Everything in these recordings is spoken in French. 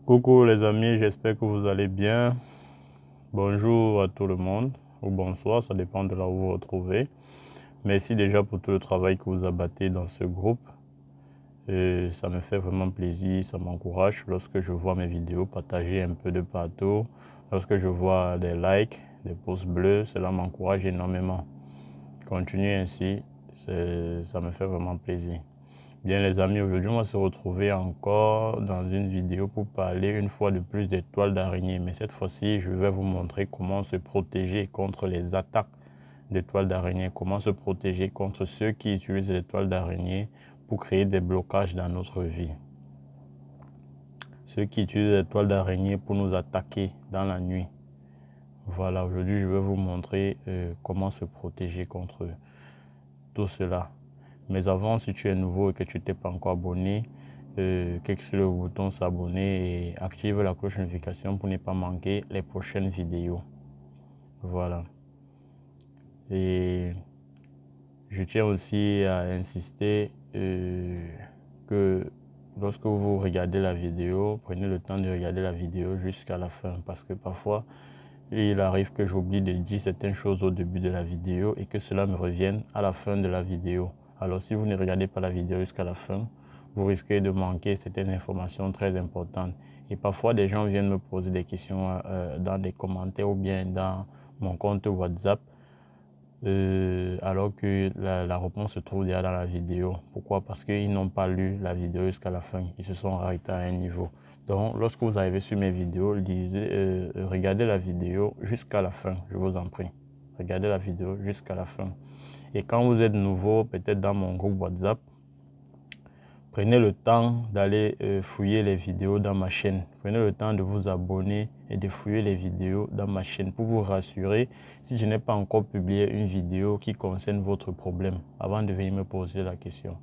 Coucou les amis, j'espère que vous allez bien. Bonjour à tout le monde, ou bonsoir, ça dépend de là où vous vous retrouvez. Merci déjà pour tout le travail que vous abattez dans ce groupe. Et ça me fait vraiment plaisir, ça m'encourage lorsque je vois mes vidéos partagées un peu de partout. Lorsque je vois des likes, des pouces bleus, cela m'encourage énormément. Continuez ainsi, ça me fait vraiment plaisir. Bien les amis, aujourd'hui on va se retrouver encore dans une vidéo pour parler une fois de plus des toiles d'araignée. Mais cette fois-ci, je vais vous montrer comment se protéger contre les attaques des toiles d'araignée. Comment se protéger contre ceux qui utilisent les toiles d'araignée pour créer des blocages dans notre vie. Ceux qui utilisent les toiles d'araignée pour nous attaquer dans la nuit. Voilà, aujourd'hui je vais vous montrer comment se protéger contre tout cela. Mais avant, si tu es nouveau et que tu t'es pas encore abonné, clique sur le bouton s'abonner et active la cloche de notification pour ne pas manquer les prochaines vidéos. Voilà. Et je tiens aussi à insister que lorsque vous regardez la vidéo, prenez le temps de regarder la vidéo jusqu'à la fin parce que parfois, il arrive que j'oublie de dire certaines choses au début de la vidéo et que cela me revienne à la fin de la vidéo. Alors si vous ne regardez pas la vidéo jusqu'à la fin, vous risquez de manquer certaines informations très importantes. Et parfois, des gens viennent me poser des questions dans des commentaires ou bien dans mon compte WhatsApp, alors que la réponse se trouve déjà dans la vidéo. Pourquoi? Parce qu'ils n'ont pas lu la vidéo jusqu'à la fin. Ils se sont arrêtés à un niveau. Donc, lorsque vous arrivez sur mes vidéos, regardez la vidéo jusqu'à la fin, je vous en prie. Regardez la vidéo jusqu'à la fin. Et quand vous êtes nouveau, peut-être dans mon groupe WhatsApp, prenez le temps d'aller fouiller les vidéos dans ma chaîne. Prenez le temps de vous abonner et de fouiller les vidéos dans ma chaîne pour vous rassurer si je n'ai pas encore publié une vidéo qui concerne votre problème avant de venir me poser la question.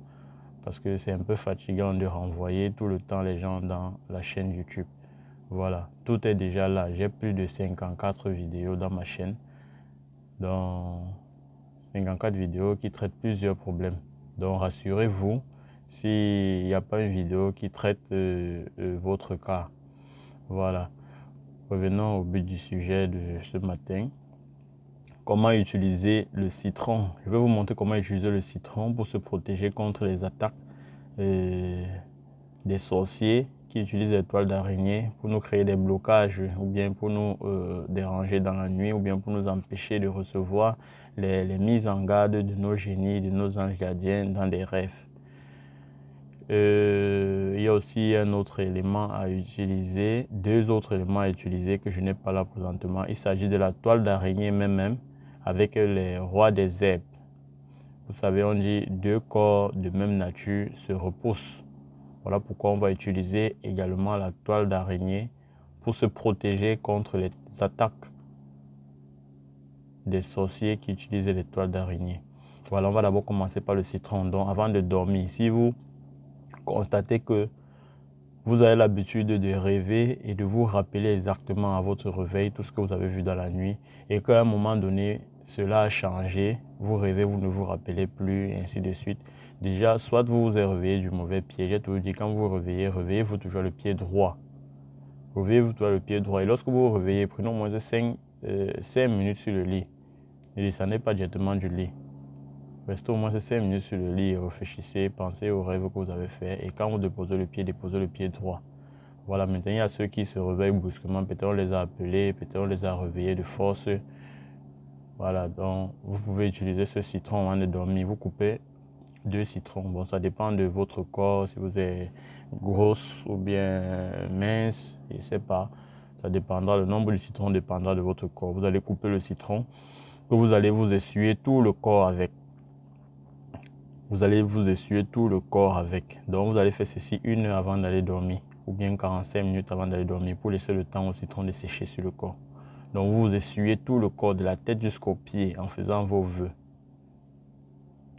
Parce que c'est un peu fatigant de renvoyer tout le temps les gens dans la chaîne YouTube. Voilà, tout est déjà là. J'ai plus de 54 vidéos dans ma chaîne. Dans 54 vidéos qui traitent plusieurs problèmes. Donc rassurez-vous s'il n'y a pas une vidéo qui traite votre cas. Voilà. Revenons au but du sujet de ce matin. Comment utiliser le citron. Je vais vous montrer comment utiliser le citron pour se protéger contre les attaques des sorciers qui utilisent les toiles d'araignée pour nous créer des blocages ou bien pour nous déranger dans la nuit ou bien pour nous empêcher de recevoir les mises en garde de nos génies, de nos anges gardiens dans des rêves. Il y a aussi un autre élément à utiliser, deux autres éléments à utiliser que je n'ai pas là présentement. Il s'agit de la toile d'araignée même avec les rois des herbes. Vous savez, on dit deux corps de même nature se repoussent. Voilà pourquoi on va utiliser également la toile d'araignée pour se protéger contre les attaques des sorciers qui utilisent les toiles d'araignée. Voilà, on va d'abord commencer par le citron. Donc, avant de dormir, si vous constatez que vous avez l'habitude de rêver et de vous rappeler exactement à votre réveil tout ce que vous avez vu dans la nuit et qu'à un moment donné, cela a changé, vous rêvez, vous ne vous rappelez plus, et ainsi de suite. Déjà, soit vous vous êtes réveillé du mauvais pied. J'ai toujours dit, quand vous vous réveillez, réveillez-vous toujours le pied droit. Réveillez-vous toujours le pied droit. Et lorsque vous vous réveillez, prenez au moins 5 minutes sur le lit. Ne descendez pas directement du lit. Restez au moins 5 minutes sur le lit et réfléchissez, pensez aux rêves que vous avez fait. Et quand vous déposez le pied droit. Voilà, maintenant il y a ceux qui se réveillent brusquement. Peut-être on les a appelés, peut-être on les a réveillés de force. Voilà, donc vous pouvez utiliser ce citron avant de dormir. Vous coupez 2 citrons. Bon, ça dépend de votre corps, si vous êtes grosse ou bien mince, je ne sais pas. Ça dépendra, le nombre de citrons dépendra de votre corps. Vous allez couper le citron que vous allez vous essuyer tout le corps avec. Vous allez vous essuyer tout le corps avec. Donc vous allez faire ceci 1 heure avant d'aller dormir ou bien 45 minutes avant d'aller dormir pour laisser le temps au citron de sécher sur le corps. Donc vous vous essuyez tout le corps de la tête jusqu'aux pieds en faisant vos vœux.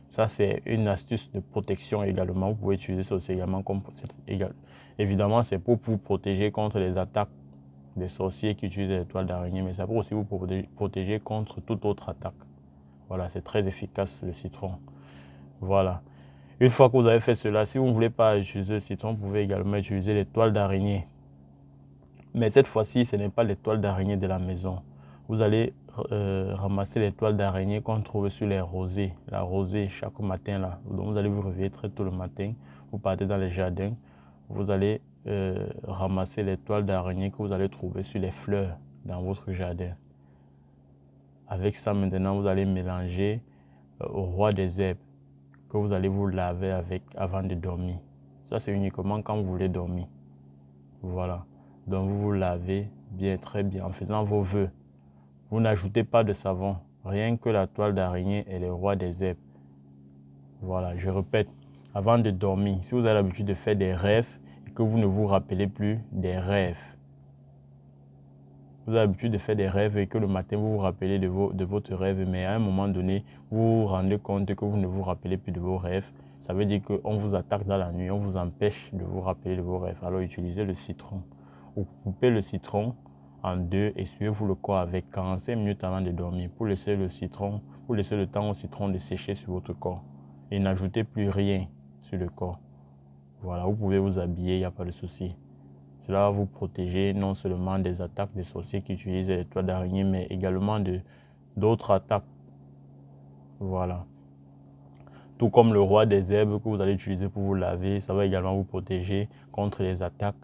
Ça, c'est une astuce de protection également. Vous pouvez utiliser ça aussi également comme égal. Évidemment, c'est pour vous protéger contre les attaques des sorciers qui utilisent les toiles d'araignée, mais ça peut aussi vous protéger contre toute autre attaque. Voilà, c'est très efficace le citron. Voilà. Une fois que vous avez fait cela, si vous ne voulez pas utiliser le citron, vous pouvez également utiliser les toiles d'araignée. Mais cette fois-ci, ce n'est pas les toiles d'araignée de la maison. Vous allez ramasser les toiles d'araignée qu'on trouve sur les rosées. La rosée, chaque matin, là. Donc, vous allez vous réveiller très tôt le matin. Vous partez dans les jardins. Vous allez ramasser les toiles d'araignée que vous allez trouver sur les fleurs dans votre jardin. Avec ça, maintenant, vous allez mélanger au roi des herbes que vous allez vous laver avec avant de dormir. Ça, c'est uniquement quand vous voulez dormir. Voilà. Donc, vous vous lavez bien, très bien, en faisant vos vœux. Vous n'ajoutez pas de savon, rien que la toile d'araignée et le roi des herbes. Voilà, je répète, avant de dormir, si vous avez l'habitude de faire des rêves et que vous ne vous rappelez plus des rêves, vous avez l'habitude de faire des rêves et que le matin vous vous rappelez de votre rêve, mais à un moment donné, vous vous rendez compte que vous ne vous rappelez plus de vos rêves, ça veut dire qu'on vous attaque dans la nuit, on vous empêche de vous rappeler de vos rêves. Alors utilisez le citron. Vous coupez le citron en deux et suivez-vous le corps avec 45 minutes avant de dormir pour laisser le temps au citron de sécher sur votre corps. Et n'ajoutez plus rien sur le corps. Voilà, vous pouvez vous habiller, il n'y a pas de souci. Cela va vous protéger non seulement des attaques des sorciers qui utilisent les toiles d'araignée, mais également d'autres attaques. Voilà. Tout comme le roi des herbes que vous allez utiliser pour vous laver, ça va également vous protéger contre les attaques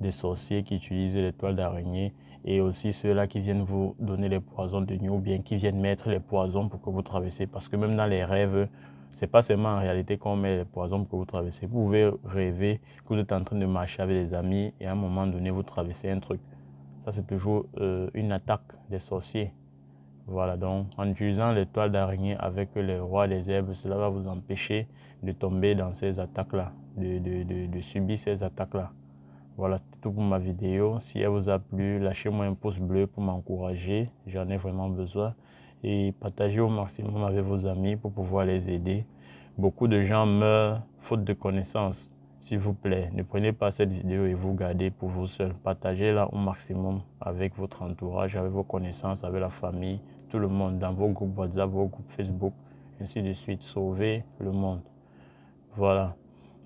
des sorciers qui utilisent les toiles d'araignée et aussi ceux-là qui viennent vous donner les poisons de nuit ou bien qui viennent mettre les poisons pour que vous traversez. Parce que même dans les rêves, ce n'est pas seulement en réalité qu'on met les poisons pour que vous traversez. Vous pouvez rêver que vous êtes en train de marcher avec des amis et à un moment donné, vous traversez un truc. Ça, c'est toujours une attaque des sorciers. Voilà, donc en utilisant les toiles d'araignée avec le roi des herbes, cela va vous empêcher de tomber dans ces attaques-là, de subir ces attaques-là. Voilà, c'était tout pour ma vidéo. Si elle vous a plu, lâchez-moi un pouce bleu pour m'encourager. J'en ai vraiment besoin. Et partagez au maximum avec vos amis pour pouvoir les aider. Beaucoup de gens meurent faute de connaissances. S'il vous plaît, ne prenez pas cette vidéo et vous gardez pour vous seul. Partagez-la au maximum avec votre entourage, avec vos connaissances, avec la famille, tout le monde, dans vos groupes WhatsApp, vos groupes Facebook, ainsi de suite. Sauvez le monde. Voilà.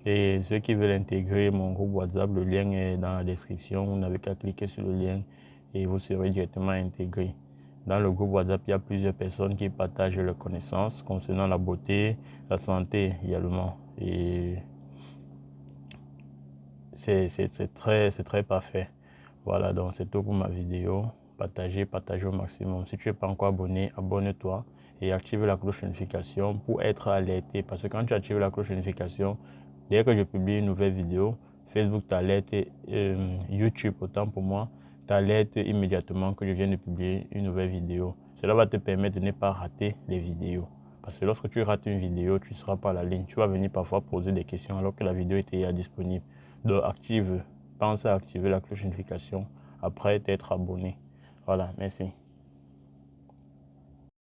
Et ceux qui veulent intégrer mon groupe WhatsApp, le lien est dans la description. Vous n'avez qu'à cliquer sur le lien et vous serez directement intégré. Dans le groupe WhatsApp, il y a plusieurs personnes qui partagent leurs connaissances concernant la beauté, la santé également. Et c'est très parfait. Voilà, donc c'est tout pour ma vidéo. Partagez au maximum. Si tu n'es pas encore abonné, abonne-toi et active la cloche de notification pour être alerté. Parce que quand tu actives la cloche de notification, dès que je publie une nouvelle vidéo, Facebook t'alerte, YouTube autant pour moi, t'alerte immédiatement que je viens de publier une nouvelle vidéo. Cela va te permettre de ne pas rater les vidéos. Parce que lorsque tu rates une vidéo, tu ne seras pas à la ligne. Tu vas venir parfois poser des questions alors que la vidéo était disponible. Donc pense à activer la cloche de notification après t'être abonné. Voilà, merci.